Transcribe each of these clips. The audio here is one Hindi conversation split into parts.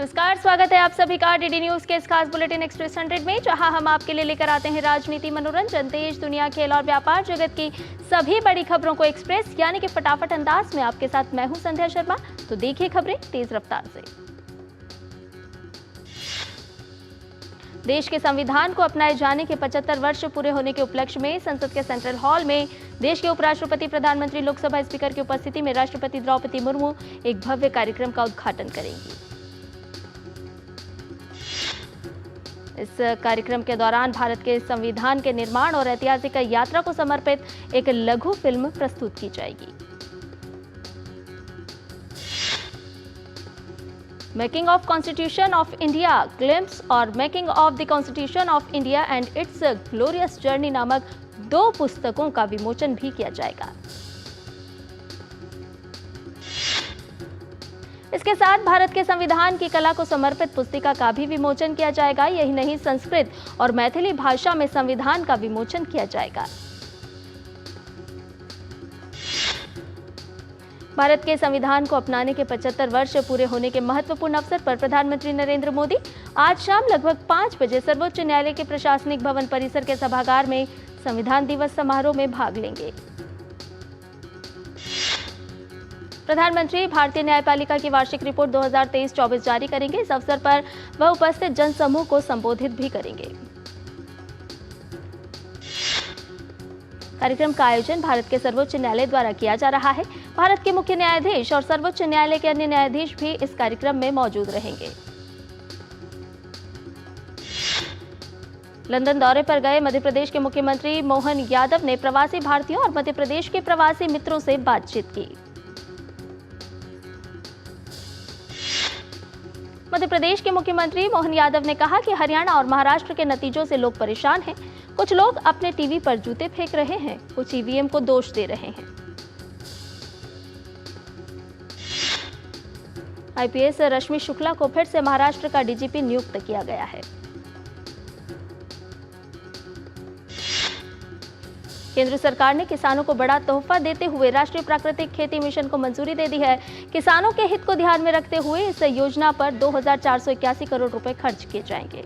नमस्कार, स्वागत है आप सभी का डीडी न्यूज के इस खास बुलेटिन एक्सप्रेस 100 में, जहां हम आपके लिए लेकर आते हैं राजनीति, मनोरंजन, देश दुनिया, खेल और व्यापार जगत की सभी बड़ी खबरों को एक्सप्रेस यानी कि फटाफट अंदाज में। आपके साथ मैं हूं संध्या शर्मा। तो देखिए खबरें तेज रफ्तार से। देश के संविधान को अपनाए जाने के 75 वर्ष पूरे होने के उपलक्ष्य में संसद के सेंट्रल हॉल में देश के उपराष्ट्रपति, प्रधानमंत्री, लोकसभा स्पीकर की उपस्थिति में राष्ट्रपति द्रौपदी मुर्मू एक भव्य कार्यक्रम का उद्घाटन करेंगी। इस कार्यक्रम के दौरान भारत के संविधान के निर्माण और ऐतिहासिक यात्रा को समर्पित एक लघु फिल्म प्रस्तुत की जाएगी। Making of constitution of India glimpse और making of the constitution of India and its glorious journey नामक 2 पुस्तकों का विमोचन भी किया जाएगा। इसके साथ भारत के संविधान की कला को समर्पित पुस्तिका का भी विमोचन किया जाएगा। यही नहीं, संस्कृत और मैथिली भाषा में संविधान का विमोचन किया जाएगा। भारत के संविधान को अपनाने के 75 वर्ष पूरे होने के महत्वपूर्ण अवसर पर प्रधानमंत्री नरेंद्र मोदी आज शाम लगभग 5 बजे सर्वोच्च न्यायालय के प्रशासनिक भवन परिसर के सभागार में संविधान दिवस समारोह में भाग लेंगे। प्रधानमंत्री भारतीय न्यायपालिका की वार्षिक रिपोर्ट 2023-24 जारी करेंगे। इस अवसर पर वह उपस्थित जनसमूह को संबोधित भी करेंगे। कार्यक्रम का आयोजन भारत के सर्वोच्च न्यायालय द्वारा किया जा रहा है। भारत के मुख्य न्यायाधीश और सर्वोच्च न्यायालय के अन्य न्यायाधीश भी इस कार्यक्रम में मौजूद रहेंगे। लंदन दौरे पर गए मध्य प्रदेश के मुख्यमंत्री मोहन यादव ने प्रवासी भारतीयों और मध्य प्रदेश के प्रवासी मित्रों से बातचीत की। मध्य प्रदेश के मुख्यमंत्री मोहन यादव ने कहा कि हरियाणा और महाराष्ट्र के नतीजों से लोग परेशान हैं। कुछ लोग अपने टीवी पर जूते फेंक रहे हैं, कुछ ईवीएम को दोष दे रहे हैं। आईपीएस रश्मि शुक्ला को फिर से महाराष्ट्र का डीजीपी नियुक्त किया गया है। केंद्र सरकार ने किसानों को बड़ा तोहफा देते हुए राष्ट्रीय प्राकृतिक खेती मिशन को मंजूरी दे दी है। किसानों के हित को ध्यान में रखते हुए इस योजना पर 2481 करोड़ रुपए खर्च किए जाएंगे।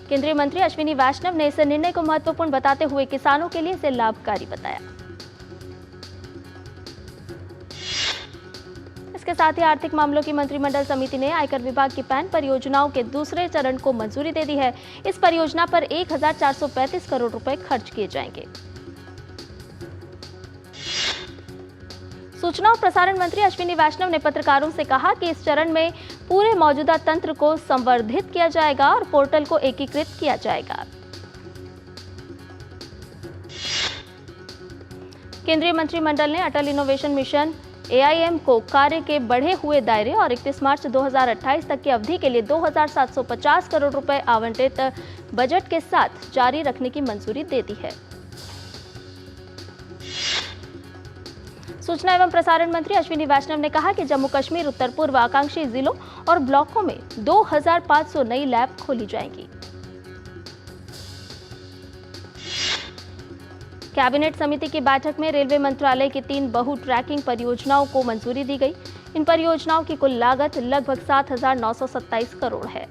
केंद्रीय मंत्री अश्विनी वैष्णव ने इस निर्णय को महत्वपूर्ण बताते हुए किसानों के लिए इसे लाभकारी बताया। इसके साथ ही आर्थिक मामलों की मंत्रिमंडल समिति ने आयकर विभाग की पैन परियोजनाओं के दूसरे चरण को मंजूरी दे दी है। इस परियोजना पर 1435 करोड़ रुपए खर्च किए जाएंगे। सूचना और प्रसारण मंत्री अश्विनी वैष्णव ने पत्रकारों से कहा कि इस चरण में पूरे मौजूदा तंत्र को संवर्धित किया जाएगा और पोर्टल को एकीकृत किया जाएगा। केंद्रीय मंत्रिमंडल ने अटल इनोवेशन मिशन AIM को कार्य के बढ़े हुए दायरे और 31 मार्च 2028 तक की अवधि के लिए 2750 करोड़ रुपए आवंटित बजट के साथ जारी रखने की मंजूरी दे दी है। सूचना एवं प्रसारण मंत्री अश्विनी वैष्णव ने कहा कि जम्मू कश्मीर, उत्तर पूर्व आकांक्षी जिलों और ब्लॉकों में 2500 नई लैब खोली जाएंगी। कैबिनेट समिति की बैठक में रेलवे मंत्रालय की 3 बहु ट्रैकिंग परियोजनाओं को मंजूरी दी गई। इन परियोजनाओं की कुल लागत लगभग 7927 करोड़ है।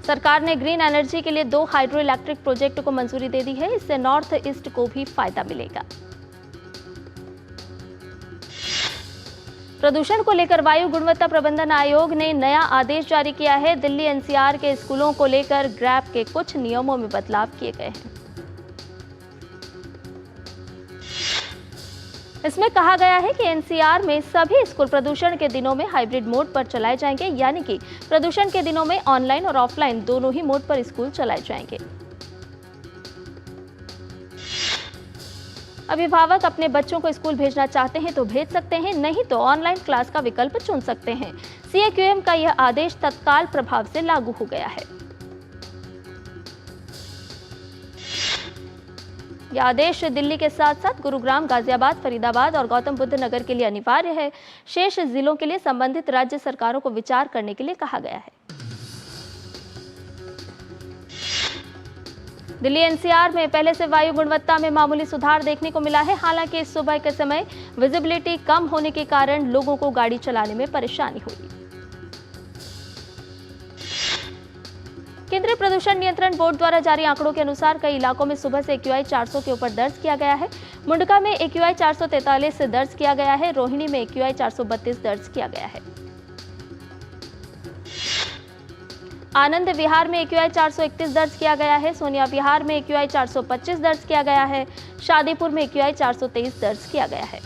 सरकार ने ग्रीन एनर्जी के लिए 2 हाइड्रो इलेक्ट्रिक प्रोजेक्ट को मंजूरी दे दी है। इससे नॉर्थ ईस्ट को भी फायदा मिलेगा। प्रदूषण को लेकर वायु गुणवत्ता प्रबंधन आयोग ने नया आदेश जारी किया है। दिल्ली NCR के स्कूलों को लेकर ग्रैप के कुछ नियमों में बदलाव किए गए हैं। इसमें कहा गया है कि NCR में सभी स्कूल प्रदूषण के दिनों में हाइब्रिड मोड पर चलाए जाएंगे, यानी कि प्रदूषण के दिनों में ऑनलाइन और ऑफलाइन दोनों ही मोड पर स्कूल चलाए जाएंगे। अभिभावक अपने बच्चों को स्कूल भेजना चाहते हैं तो भेज सकते हैं, नहीं तो ऑनलाइन क्लास का विकल्प चुन सकते हैं। CAQM का यह आदेश तत्काल प्रभाव से लागू हो गया है। यह आदेश दिल्ली के साथ साथ गुरुग्राम, गाजियाबाद, फरीदाबाद और गौतम बुद्ध नगर के लिए अनिवार्य है। शेष जिलों के लिए संबंधित राज्य सरकारों को विचार करने के लिए कहा गया है। दिल्ली एनसीआर में पहले से वायु गुणवत्ता में मामूली सुधार देखने को मिला है। हालांकि इस सुबह के समय विजिबिलिटी कम होने के कारण लोगों को गाड़ी चलाने में परेशानी हुई। केंद्रीय प्रदूषण नियंत्रण बोर्ड द्वारा जारी आंकड़ों के अनुसार कई इलाकों में सुबह से AQI 400 के ऊपर दर्ज किया गया है। मुंडका में AQI 443 दर्ज किया गया है। रोहिणी में AQI 432 दर्ज किया गया है। आनंद विहार में AQI 431 दर्ज किया गया है। सोनिया विहार में AQI 425 दर्ज किया गया है। शादीपुर में AQI 423 दर्ज किया गया है।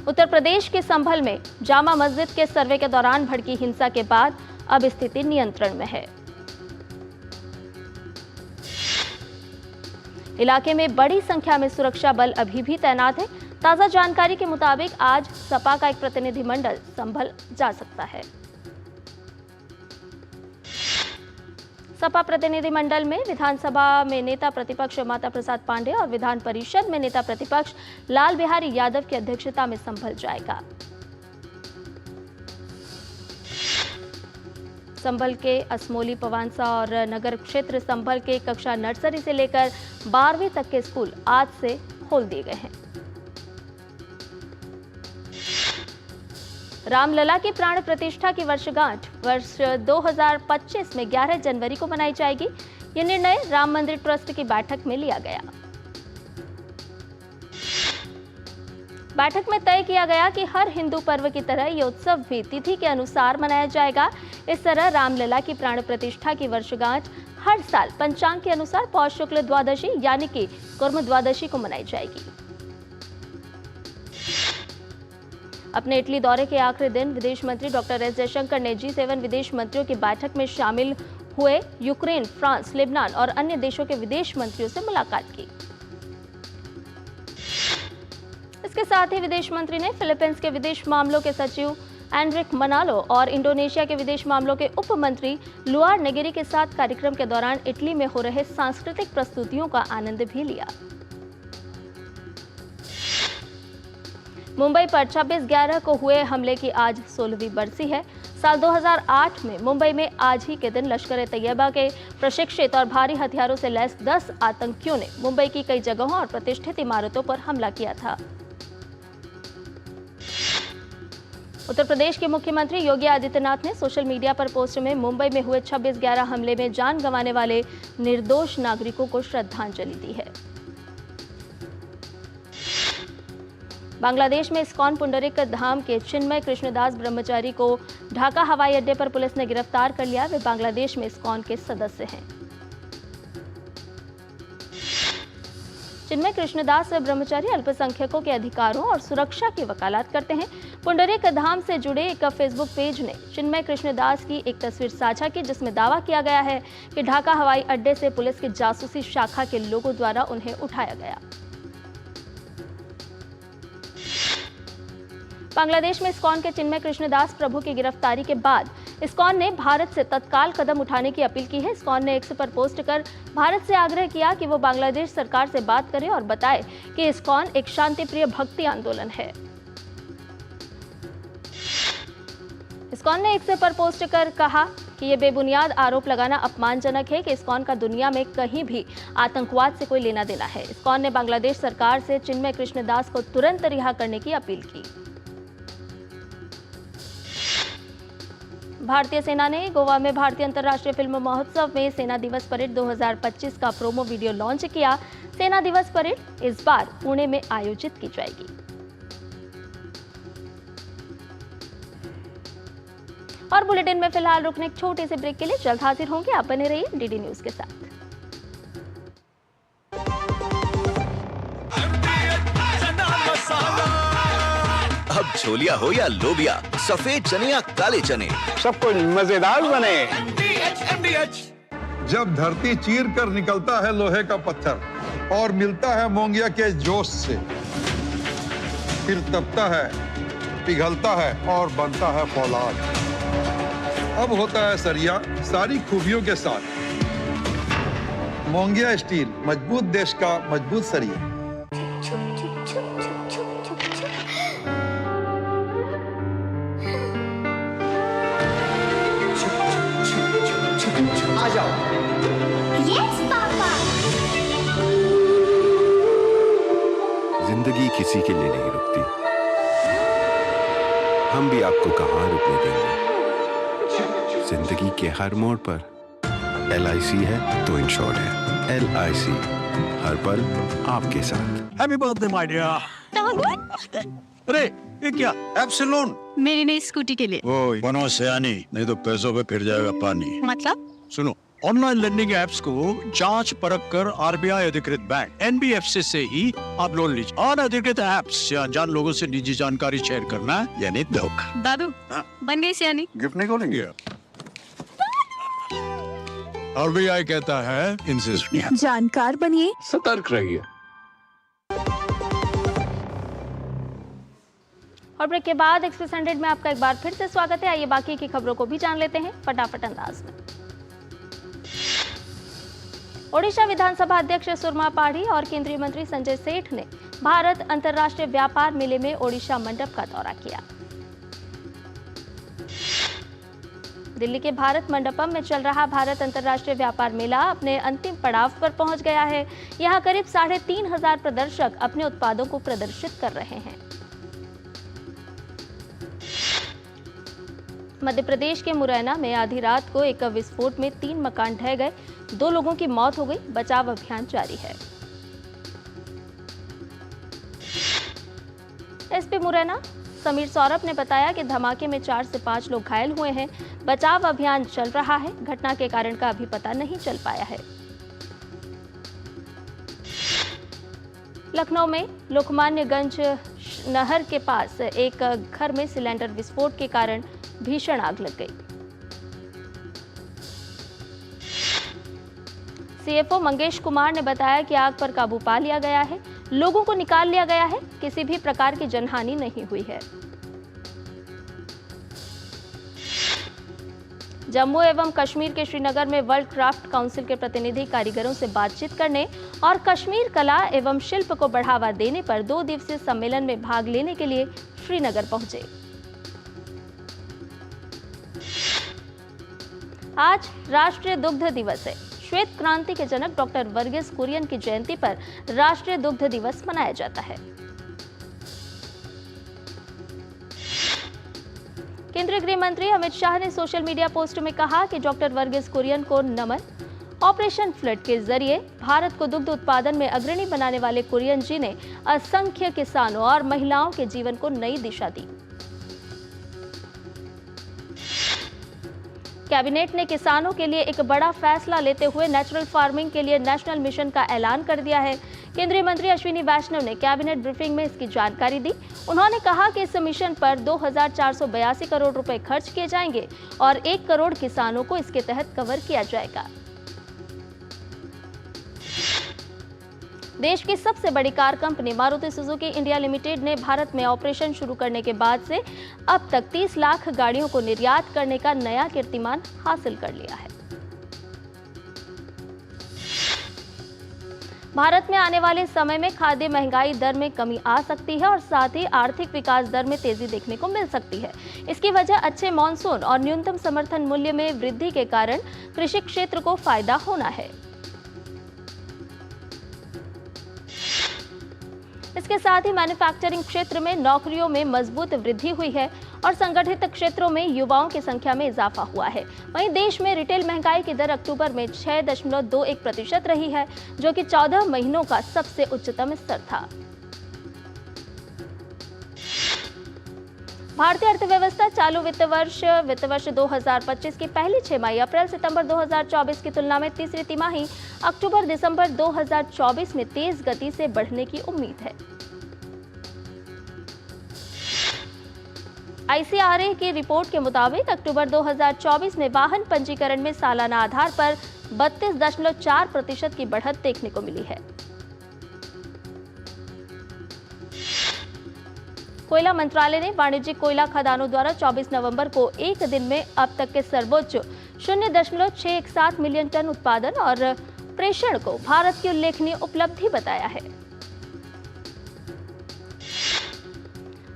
उत्तर प्रदेश के संभल में जामा मस्जिद के सर्वे के दौरान भड़की हिंसा के बाद अब स्थिति नियंत्रण में है। इलाके में बड़ी संख्या में सुरक्षा बल अभी भी तैनात है। ताजा जानकारी के मुताबिक आज सपा का एक प्रतिनिधिमंडल संभल जा सकता है। सपा प्रतिनिधिमंडल में विधानसभा में नेता प्रतिपक्ष माता प्रसाद पांडे और विधान परिषद में नेता प्रतिपक्ष लाल बिहारी यादव की अध्यक्षता में संभल जाएगा। संभल के असमोली, पवांसा और नगर क्षेत्र संभल के कक्षा नर्सरी से लेकर 12वीं तक के स्कूल आज से खोल दिए गए हैं। रामलला की प्राण प्रतिष्ठा की वर्षगांठ वर्ष 2025 में 11 जनवरी को मनाई जाएगी। यह निर्णय राम मंदिर ट्रस्ट की बैठक में लिया गया। बैठक में तय किया गया कि हर हिंदू पर्व की तरह यह उत्सव भी तिथि के अनुसार मनाया जाएगा। इस तरह रामलला की प्राण प्रतिष्ठा की वर्षगांठ हर साल पंचांग के अनुसार पौष शुक्ल द्वादशी यानी कि कुर्म द्वादशी को मनाई जाएगी। अपने इटली दौरे के आखिरी दिन विदेश मंत्री डॉक्टर एस जयशंकर ने G7 विदेश मंत्रियों की बैठक में शामिल हुए यूक्रेन, फ्रांस, लेबनान और अन्य देशों के विदेश मंत्रियों से मुलाकात की। इसके साथ ही विदेश मंत्री ने फिलीपींस के विदेश मामलों के सचिव एंड्रिक मनालो और इंडोनेशिया के विदेश मामलों के उप मंत्री लुआर नेगेरी के साथ कार्यक्रम के दौरान इटली में हो रहे सांस्कृतिक प्रस्तुतियों का आनंद भी लिया। मुंबई पर 26/11 को हुए हमले की आज 16वीं बरसी है। साल 2008 में मुंबई में आज ही के दिन लश्कर-ए-तैयबा के प्रशिक्षित और भारी हथियारों से लैस 10 आतंकियों ने मुंबई की कई जगहों और प्रतिष्ठित इमारतों पर हमला किया था। उत्तर प्रदेश के मुख्यमंत्री योगी आदित्यनाथ ने सोशल मीडिया पर पोस्ट में मुंबई में हुए 26/11 हमले में जान गंवाने वाले निर्दोष नागरिकों को श्रद्धांजलि दी है। बांग्लादेश में इस्कॉन पुंडरीक धाम के चिन्मय कृष्णदास ब्रह्मचारी को ढाका हवाई अड्डे पर पुलिस ने गिरफ्तार कर लिया। वे बांग्लादेश में इस्कॉन के सदस्य हैं। चिन्मय कृष्णदास ब्रह्मचारी अल्पसंख्यकों के अधिकारों और सुरक्षा की वकालत करते हैं। पुंडरीक धाम से जुड़े एक फेसबुक पेज ने चिन्मय कृष्णदास की एक तस्वीर साझा की, जिसमें दावा किया गया है कि ढाका हवाई अड्डे से पुलिस की जासूसी शाखा के लोगों द्वारा उन्हें उठाया गया। बांग्लादेश में इस्कॉन के चिन्मय कृष्णदास प्रभु की गिरफ्तारी के बाद इस्कॉन ने भारत से तत्काल कदम उठाने की अपील की है। इस्कॉन ने एक्स पर पोस्ट कर भारत से आग्रह किया कि वो बांग्लादेश सरकार से बात करे और बताए कि इस्कॉन एक शांतिप्रिय भक्ति आंदोलन है। इस्कॉन ने एक्स पर पोस्ट कर कहा कि ये बेबुनियाद आरोप लगाना अपमानजनक है कि इस्कॉन का दुनिया में कहीं भी आतंकवाद से कोई लेना देना है। इस्कॉन ने बांग्लादेश सरकार से चिन्मय कृष्णदास को तुरंत रिहा करने की अपील की। भारतीय सेना ने गोवा में भारतीय अंतर्राष्ट्रीय फिल्म महोत्सव में सेना दिवस परेड 2025 का प्रोमो वीडियो लॉन्च किया। सेना दिवस परेड इस बार पुणे में आयोजित की जाएगी। और बुलेटिन में फिलहाल रुकने एक छोटे से ब्रेक के लिए जल्द हाजिर होंगे। आप बने रहिए डीडी न्यूज के साथ। अब छोलिया हो या लोबिया, सफेद चने या काले चने, सब कुछ मजेदार बने। जब धरती चीर कर निकलता है लोहे का पत्थर और मिलता है मोंगिया के जोश से, फिर तपता है, पिघलता है और बनता है फौलाद। अब होता है सरिया सारी खूबियों के साथ। मोंगिया स्टील, मजबूत देश का मजबूत सरिया। किसी के लिए नहीं रुकती। हम भी आपको कहां रुकने देंगे। जिंदगी के हर मोड़ पर LIC है तो इंश्योर्ड है। LIC, हर पल आपके साथ। Happy birthday my dear. अरे ये क्या? एप्सिलॉन मेरी नई स्कूटी के लिए। ओए बनो सयानी, नहीं तो पैसों पे फिर जाएगा पानी। मतलब? सुनो, ऑनलाइन लर्निंग ऐप्स को जांच परख कर RBI अधिकृत बैंक NBFC से ही आप लोन लीजिए। अनधिकृत ऐप्स या अनजान लोगों से निजी जानकारी शेयर करना यानी धोखा। दादू बन गई सियानी। गिफ्ट नहीं खोलेंगे? RBI कहता है इनसे सुनिए। जानकार बनिए, सतर्क रहिए। और ब्रेक के बाद एक्सप्रेस 100 में आपका एक बार फिर से स्वागत है। आइए बाकी की खबरों को भी जान लेते हैं फटाफट अंदाज में। ओडिशा विधानसभा अध्यक्ष सुरमा पाढ़ी और केंद्रीय मंत्री संजय सेठ ने भारत अंतर्राष्ट्रीय व्यापार मेले में ओडिशा मंडप का दौरा किया। दिल्ली के भारत मंडपम में चल रहा भारत अंतर्राष्ट्रीय व्यापार मेला अपने अंतिम पड़ाव पर पहुंच गया है। यहां करीब 3,500 प्रदर्शक अपने उत्पादों को प्रदर्शित कर रहे हैं। मध्य प्रदेश के मुरैना में आधी रात को एक विस्फोट में 3 मकान ढह गए, 2 लोगों की मौत हो गई। बचाव अभियान जारी है। एसपी मुरैना समीर सौरभ ने बताया कि धमाके में 4 से 5 लोग घायल हुए हैं। बचाव अभियान चल रहा है। घटना के कारण का अभी पता नहीं चल पाया है। लखनऊ में लोकमान्यगंज नहर के पास एक घर में सिलेंडर विस्फोट के कारण भीषण आग लग गई। CFO मंगेश कुमार ने बताया कि आग पर काबू पा लिया गया है। लोगों को निकाल लिया गया है। किसी भी प्रकार की जनहानि नहीं हुई है। जम्मू एवं कश्मीर के श्रीनगर में वर्ल्ड क्राफ्ट काउंसिल के प्रतिनिधि कारीगरों से बातचीत करने और कश्मीर कला एवं शिल्प को बढ़ावा देने पर 2 दिवसीय सम्मेलन में भाग लेने के लिए श्रीनगर पहुंचे। आज राष्ट्रीय दुग्ध दिवस है। श्वेत क्रांति के जनक डॉक्टर वर्गीस कुरियन की जयंती पर राष्ट्रीय दुग्ध दिवस मनाया जाता है। केंद्रीय गृह मंत्री अमित शाह ने सोशल मीडिया पोस्ट में कहा कि डॉक्टर वर्गीस कुरियन को नमन। ऑपरेशन फ्लड के जरिए भारत को दुग्ध उत्पादन में अग्रणी बनाने वाले कुरियन जी ने असंख्य किसानों और महिलाओं के जीवन को नई दिशा दी। कैबिनेट ने किसानों के लिए एक बड़ा फैसला लेते हुए नेचुरल फार्मिंग के लिए नेशनल मिशन का ऐलान कर दिया है। केंद्रीय मंत्री अश्विनी वैष्णव ने कैबिनेट ब्रीफिंग में इसकी जानकारी दी। उन्होंने कहा कि इस मिशन पर 2,482 करोड़ रुपए खर्च किए जाएंगे और 1 करोड़ किसानों को इसके तहत कवर किया जाएगा। देश की सबसे बड़ी car company Maruti Suzuki India limited ने भारत में ऑपरेशन शुरू करने के बाद से अब तक 30 लाख गाड़ियों को निर्यात करने का नया कीर्तिमान हासिल कर लिया है। भारत में आने वाले समय में खाद्य महंगाई दर में कमी आ सकती है और साथ ही आर्थिक विकास दर में तेजी देखने को मिल सकती है। इसकी वजह अच्छे मॉनसून और न्यूनतम समर्थन मूल्य में वृद्धि के कारण कृषि क्षेत्र को फायदा होना है। इसके साथ ही मैन्युफैक्चरिंग क्षेत्र में नौकरियों में मजबूत वृद्धि हुई है और संगठित क्षेत्रों में युवाओं की संख्या में इजाफा हुआ है। वहीं देश में रिटेल महंगाई की दर अक्टूबर में 6.21% रही है, जो कि 14 महीनों का सबसे उच्चतम स्तर था। भारतीय अर्थव्यवस्था चालू वित्त वर्ष 2025 की पहली छमाही अप्रैल सितंबर 2024 की तुलना में तीसरी तिमाही अक्टूबर दिसंबर 2024 में तेज गति से बढ़ने की उम्मीद है। ICRA की रिपोर्ट के मुताबिक अक्टूबर 2024 में वाहन पंजीकरण में सालाना आधार पर 32.4% की बढ़त देखने को मिली है। कोयला मंत्रालय ने वाणिज्यिक कोयला खदानों द्वारा 24 नवंबर को एक दिन में अब तक के सर्वोच्च 0.617 मिलियन टन उत्पादन और प्रेषण को भारत की उल्लेखनीय उपलब्धि बताया है।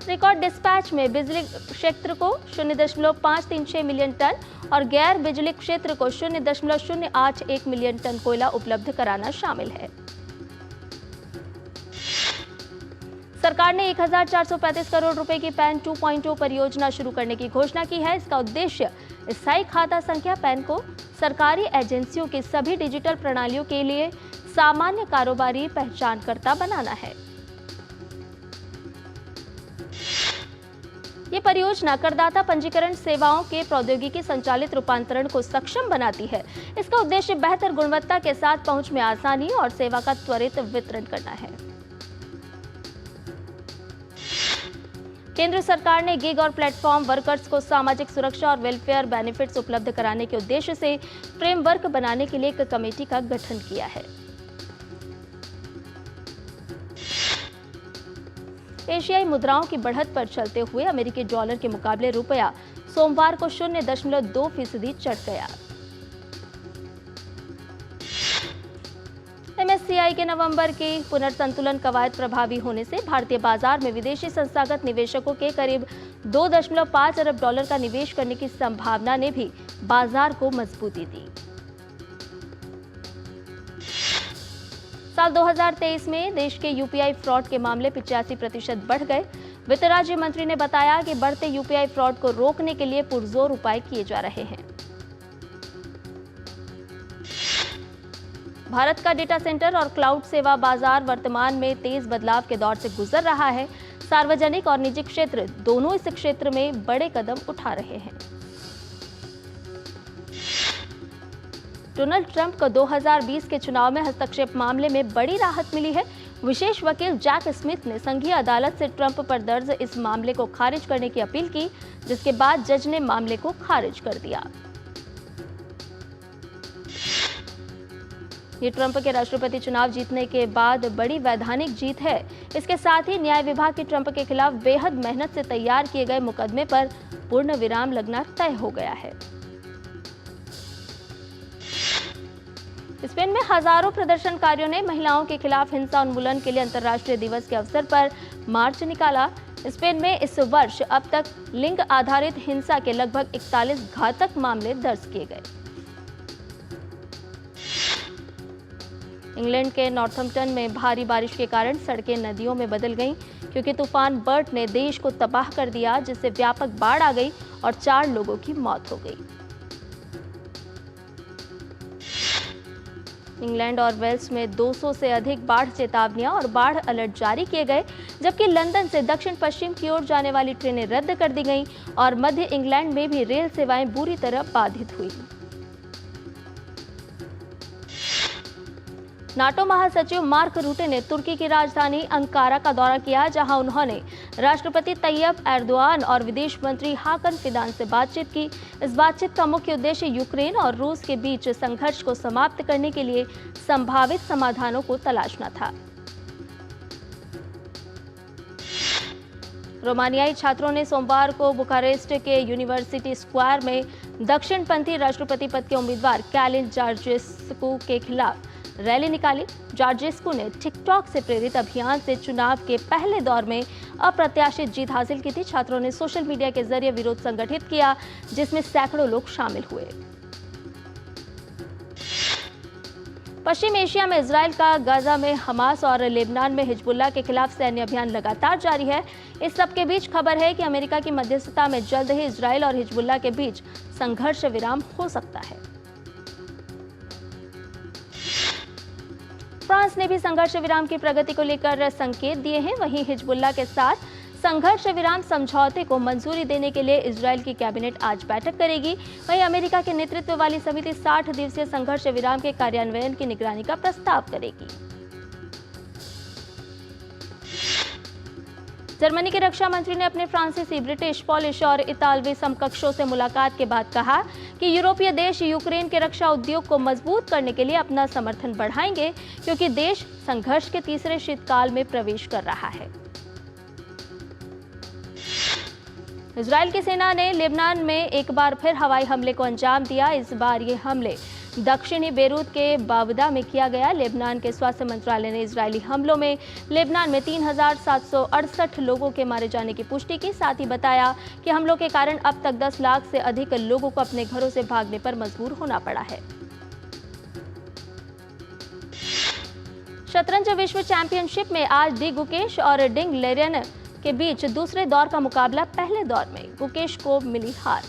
रिकॉर्ड डिस्पैच में बिजली क्षेत्र को 0.536 मिलियन टन और गैर बिजली क्षेत्र को 0.081 मिलियन टन कोयला उपलब्ध कराना शामिल है। सरकार ने 1435 करोड़ रुपए की पैन 2.0 परियोजना शुरू करने की घोषणा की है। इसका उद्देश्य स्थायी खाता संख्या पैन को सरकारी एजेंसियों की सभी डिजिटल प्रणालियों के लिए सामान्य कारोबारी पहचानकर्ता बनाना है। ये परियोजना करदाता पंजीकरण सेवाओं के प्रौद्योगिकी संचालित रूपांतरण को सक्षम बनाती है। इसका उद्देश्य बेहतर गुणवत्ता के साथ पहुंच में आसानी और सेवा का त्वरित वितरण करना है। केंद्र सरकार ने गिग और प्लेटफॉर्म वर्कर्स को सामाजिक सुरक्षा और वेलफेयर बेनिफिट्स उपलब्ध कराने के उद्देश्य से फ्रेमवर्क बनाने के लिए एक कमेटी का गठन किया है। एशियाई मुद्राओं की बढ़त पर चलते हुए अमेरिकी डॉलर के मुकाबले रुपया सोमवार को 0.2% चढ़ गया। MSCI के नवंबर की पुनर्संतुलन कवायद प्रभावी होने से भारतीय बाजार में विदेशी संस्थागत निवेशकों के करीब 2.5 अरब डॉलर का निवेश करने की संभावना ने भी बाजार को मजबूती दी। साल 2023 में देश के यूपीआई फ्रॉड के मामले 85% बढ़ गए। वित्त राज्य मंत्री ने बताया कि बढ़ते यूपीआई फ्रॉड को रोकने के लिए पुरजोर उपाय किए जा रहे हैं। भारत का डेटा सेंटर और क्लाउड सेवा बाजार वर्तमान में तेज बदलाव के दौर से गुजर रहा है। सार्वजनिक और निजी क्षेत्र दोनों इस क्षेत्र में बड़े कदम उठा रहे हैं। डोनाल्ड ट्रंप को 2020 के चुनाव में हस्तक्षेप मामले में बड़ी राहत मिली है। विशेष वकील जैक स्मिथ ने संघीय अदालत से ट्रंप पर दर्ज इस मामले को खारिज करने की अपील की, जिसके बाद जज ने मामले को खारिज कर दिया। ये ट्रंप के राष्ट्रपति चुनाव जीतने के बाद बड़ी वैधानिक जीत है। इसके साथ ही न्याय विभाग की ट्रंप के खिलाफ बेहद मेहनत से तैयार किए गए मुकदमे पर पूर्ण विराम लगना तय हो गया है। स्पेन में हजारों प्रदर्शनकारियों ने महिलाओं के खिलाफ हिंसा उन्मूलन के लिए अंतर्राष्ट्रीय दिवस के अवसर पर मार्च निकाला। स्पेन में इस वर्ष अब तक लिंग आधारित हिंसा के लगभग 41 घातक मामले दर्ज किए गए। इंग्लैंड के नॉर्थम्पटन में भारी बारिश के कारण सड़कें नदियों में बदल गईं, क्योंकि तूफान बर्ट ने देश को तबाह कर दिया, जिससे व्यापक बाढ़ आ गई और 4 लोगों की मौत हो गई। इंग्लैंड और वेल्स में 200 से अधिक बाढ़ चेतावनियां और बाढ़ अलर्ट जारी किए गए, जबकि लंदन से दक्षिण पश्चिम की ओर जाने वाली ट्रेनें रद्द कर दी गईं और मध्य इंग्लैंड में भी रेल सेवाएं बुरी तरह बाधित हुई। नाटो महासचिव मार्क रूटे ने तुर्की की राजधानी अंकारा का दौरा किया, जहां उन्होंने राष्ट्रपति तैयब एर्दोआन और विदेश मंत्री हाकन फिदान से बातचीत की। इस बातचीत का मुख्य उद्देश्य यूक्रेन और रूस के बीच संघर्ष को समाप्त करने के लिए संभावित समाधानों को तलाशना था। रोमानियाई छात्रों ने सोमवार को बुखारेस्ट के यूनिवर्सिटी स्क्वायर में दक्षिणपंथी राष्ट्रपति पद के उम्मीदवार कैलिन जॉर्जेस्कू के खिलाफ रैली निकाली। जॉर्जेस्कू ने टिकटॉक से प्रेरित अभियान से चुनाव के पहले दौर में अप्रत्याशित जीत हासिल की थी। छात्रों ने सोशल मीडिया के जरिए विरोध संगठित किया, जिसमें सैकड़ों लोग शामिल हुए। पश्चिम एशिया में इजराइल का गाजा में हमास और लेबनान में हिजबुल्लाह के खिलाफ सैन्य अभियान लगातार जारी है। इस सब के बीच खबर है कि अमेरिका की मध्यस्थता में जल्द ही इजराइल और हिजबुल्लाह के बीच संघर्ष विराम हो सकता है। फ्रांस ने भी संघर्ष विराम की प्रगति को लेकर संकेत दिए हैं। वहीं हिजबुल्लाह के साथ संघर्ष विराम समझौते को मंजूरी देने के लिए इजराइल की कैबिनेट आज बैठक करेगी। वहीं अमेरिका के नेतृत्व वाली समिति 60 दिवसीय संघर्ष विराम के कार्यान्वयन की निगरानी का प्रस्ताव करेगी। जर्मनी के रक्षा मंत्री ने अपने फ्रांसीसी, ब्रिटिश, पॉलिश और इतालवी समकक्षों से मुलाकात के बाद कहा कि यूरोपीय देश यूक्रेन के रक्षा उद्योग को मजबूत करने के लिए अपना समर्थन बढ़ाएंगे, क्योंकि देश संघर्ष के तीसरे शीतकाल में प्रवेश कर रहा है। इजराइल की सेना ने लेबनान में एक बार फिर हवाई हमले को अंजाम दिया। इस बार ये हमले दक्षिणी बेरूत के बावदा में किया गया। लेबनान के स्वास्थ्य मंत्रालय ने इजरायली हमलों में लेबनान में 3768 लोगों के मारे जाने की पुष्टि की। साथ ही बताया कि हमलों के कारण अब तक 10 लाख से अधिक लोगों को अपने घरों से भागने पर मजबूर होना पड़ा है। शतरंज विश्व चैंपियनशिप में आज डी गुकेश और डिंग लेरेन के बीच दूसरे दौर का मुकाबला। पहले दौर में गुकेश को मिली हार।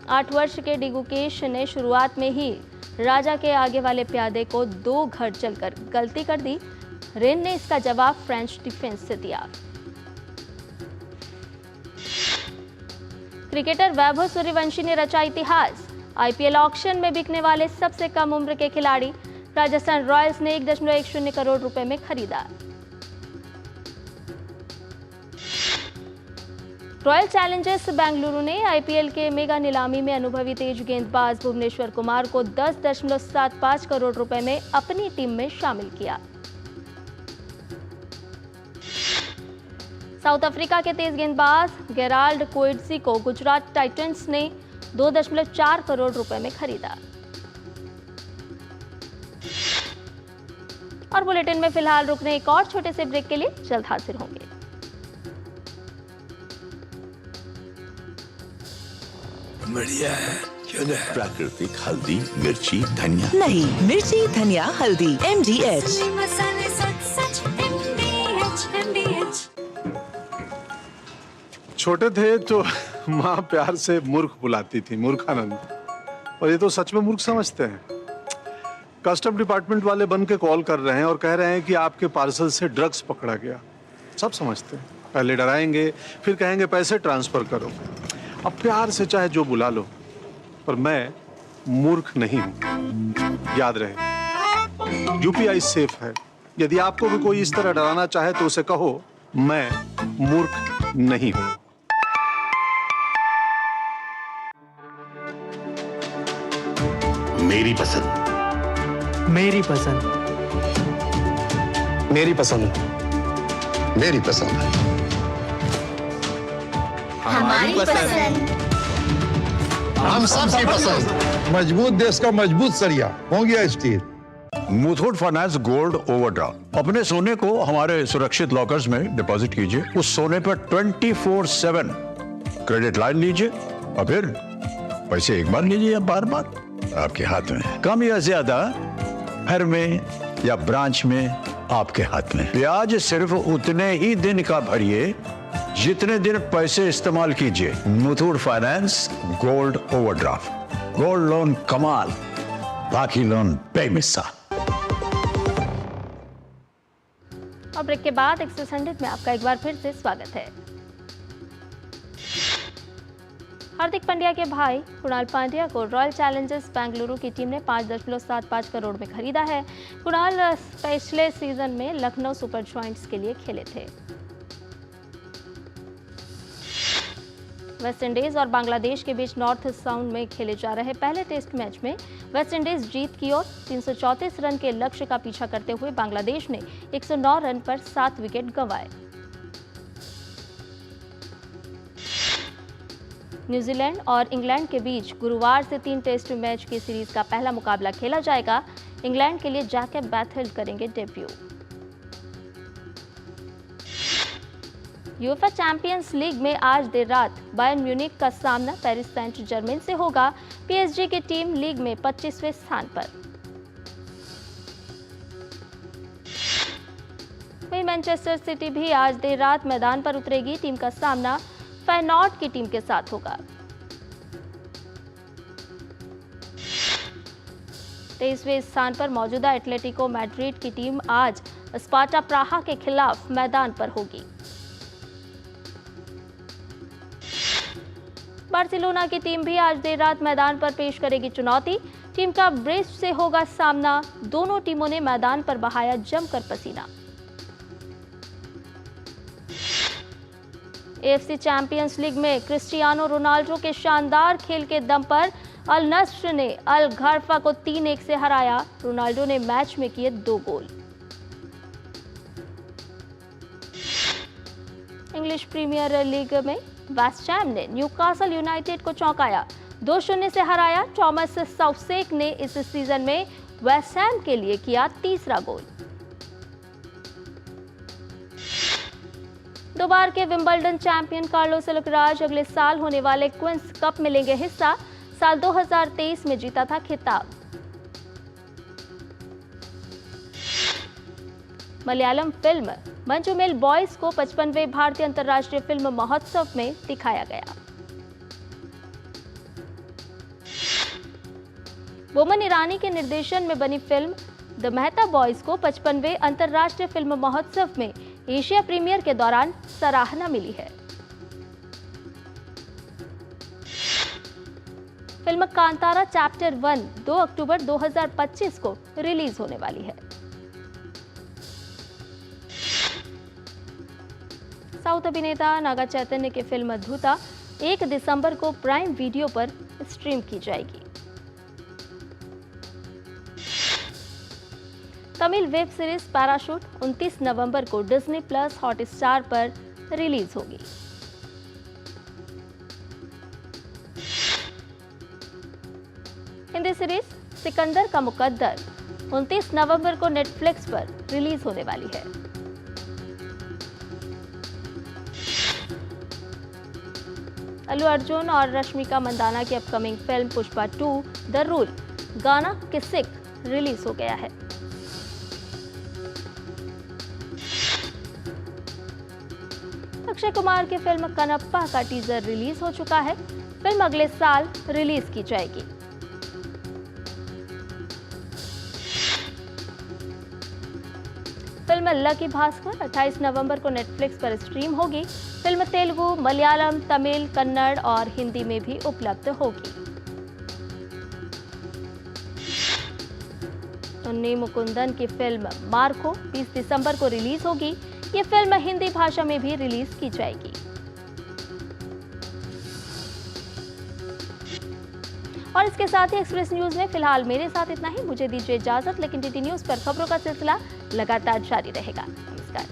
8 वर्ष के डी गुकेश ने शुरुआत में ही राजा के आगे वाले प्यादे को 2 घर चलकर गलती कर दी। रेन ने इसका जवाब फ्रेंच डिफेंस से दिया। क्रिकेटर वैभव सूर्यवंशी ने रचा इतिहास। आईपीएल ऑक्शन में बिकने वाले सबसे कम उम्र के खिलाड़ी राजस्थान रॉयल्स ने 1.10 करोड़ रुपए में खरीदा। रॉयल चैलेंजर्स बेंगलुरु ने आईपीएल के मेगा नीलामी में अनुभवी तेज गेंदबाज भुवनेश्वर कुमार को 10.75 करोड़ रुपए में अपनी टीम में शामिल किया। साउथ अफ्रीका के तेज गेंदबाज गेराल्ड कोएट्जी को गुजरात टाइटंस ने 2.4 करोड़ रुपए में खरीदा। और बुलेटिन में फिलहाल रुकने एक और छोटे से ब्रेक के लिए जल्द हाजिर होंगे। बढ़िया है, क्यों ना? प्राकृतिक हल्दी, मिर्ची, धनिया। नहीं, मिर्ची, धनिया, हल्दी, MDH। छोटे थे तो माँ प्यार से मूर्ख बुलाती थी, मूर्खानंद। और ये तो सच में मूर्ख समझते हैं। कस्टम डिपार्टमेंट वाले बन के कॉल कर रहे हैं और कह रहे हैं कि आपके पार्सल से ड्रग्स पकड़ा गया। सब समझते हैं। पहले डराएंगे, फिर कहेंगे पैसे ट्रांसफर करो। अब प्यार से चाहे जो बुला लो, पर मैं मूर्ख नहीं हूं। याद रहे, यूपीआई सेफ है। यदि आपको भी कोई इस तरह डराना चाहे तो उसे कहो, मैं मूर्ख नहीं हूं। मेरी पसंद, मेरी पसंद, मेरी पसंद, मेरी पसंद है। हमारी पसंद, हम सबकी पसंद। मजबूत देश का मजबूत सरिया हो गया steel. Muthoot finance gold overdraft. अपने सोने को हमारे सुरक्षित लॉकर्स में डिपॉजिट कीजिए। उस सोने पर 24/7 क्रेडिट लाइन लीजिए और फिर पैसे एक बार लीजिए या बार बार आपके हाथ में। कम या ज्यादा घर में या ब्रांच में आपके हाथ में। ब्याज सिर्फ उतने ही दिन का भरिए जितने दिन पैसे इस्तेमाल कीजिए। Muthoot finance gold overdraft. Gold loan कमाल, बाकी लोन बेमिसाल। और ब्रेक के बाद एक्सप्रेस 100 में आपका एक बार फिर से स्वागत है। हार्दिक पांड्या के भाई कुणाल पांड्या को रॉयल चैलेंजर्स बेंगलुरु की टीम ने 5.75 करोड़ में खरीदा है। कुणाल पिछले सीजन में लखनऊ सुपर जॉयंट्स के लिए खेले थे। वेस्टइंडीज और बांग्लादेश के बीच नॉर्थ साउंड में खेले जा रहे पहले टेस्ट मैच में वेस्टइंडीज जीत की ओर 334 रन के लक्ष्य का पीछा करते हुए बांग्लादेश ने 109 रन पर 7 विकेट गंवाए। न्यूजीलैंड और इंग्लैंड के बीच गुरुवार से 3 टेस्ट मैच की सीरीज का पहला मुकाबला खेला जाएगा। इंग्लैंड के लिए जैकब बैथेल्ड करेंगे डेब्यू। यूएफए चैंपियंस लीग में आज देर रात बायर्न म्यूनिख का सामना पेरिस सेंट जर्मेन से होगा। पीएसजी की टीम लीग में 25वें स्थान पर। वहीं मैनचेस्टर सिटी भी आज देर रात मैदान पर उतरेगी। टीम का सामना फेयनॉर्ड की टीम के साथ होगा। 23वें स्थान पर मौजूदा एटलेटिको मैड्रिड की टीम आज स्पार्टा प्राहा के खिलाफ मैदान पर होगी। बार्सिलोना की टीम भी आज देर रात मैदान पर पेश करेगी चुनौती। टीम का ब्रेस्ट से होगा सामना। दोनों टीमों ने मैदान पर बहाया जमकर पसीना। एएफसी चैंपियंस लीग में क्रिस्टियानो रोनाल्डो के शानदार खेल के दम पर अल नस्र ने अल घरफा को 3-1 से हराया। रोनाल्डो ने मैच में किए 2 गोल। इंग्लिश प्रीमियर लीग में वेस्ट हैम ने न्यूकासल यूनाइटेड को चौंकाया। 2-0 से हराया। थॉमस साउसेक ने इस सीजन में वेस्ट हैम के लिए किया 3रा गोल। 2 बार के विंबलडन चैंपियन कार्लोस अल्कराज अगले साल होने वाले क्वींस कप में लेंगे हिस्सा। साल 2023 में जीता था खिताब। मलयालम फिल्म मंजुमेल बॉयज को 55वें भारतीय अंतर्राष्ट्रीय फिल्म महोत्सव में दिखाया गया। बोमन ईरानी के निर्देशन में बनी फिल्म द मेहता बॉयज को 55वें अंतर्राष्ट्रीय फिल्म महोत्सव में एशिया प्रीमियर के दौरान सराहना मिली है। फिल्म कांतारा चैप्टर 1 2 अक्टूबर 2025 को रिलीज होने वाली है। साउथ अभिनेता नागा चैतन्य की फिल्म अद्भुता 1 दिसंबर को प्राइम वीडियो पर स्ट्रीम की जाएगी। तमिल वेब सीरीज पैराशूट 29 नवंबर को डिज्नी प्लस हॉटस्टार पर रिलीज होगी। हिंदी सीरीज सिकंदर का मुकद्दर 29 नवंबर को नेटफ्लिक्स पर रिलीज होने वाली है। अल्लू अर्जुन और रश्मिका मंदाना की upcoming film Pushpa 2 the rule गाना किसिक रिलीज हो गया है। अक्षय कुमार की फिल्म कनप्पा का टीजर रिलीज हो चुका है। फिल्म अगले साल रिलीज की जाएगी। फिल्म लकी भास्कर 28 नवंबर को नेटफ्लिक्स पर स्ट्रीम होगी। फिल्म तेलुगु, मलयालम, तमिल, कन्नड़ और हिंदी में भी उपलब्ध होगी। उन्नी मुकुंदन की फिल्म मार्को 20 दिसंबर को रिलीज होगी। ये फिल्म हिंदी भाषा में भी रिलीज की जाएगी। और इसके साथ ही एक्सप्रेस न्यूज में फिलहाल मेरे साथ इतना ही। मुझे दीजिए इजाजत, लेकिन डीडी न्यूज पर खबरों का सिलसिला लगातार जारी रहेगा। नमस्कार।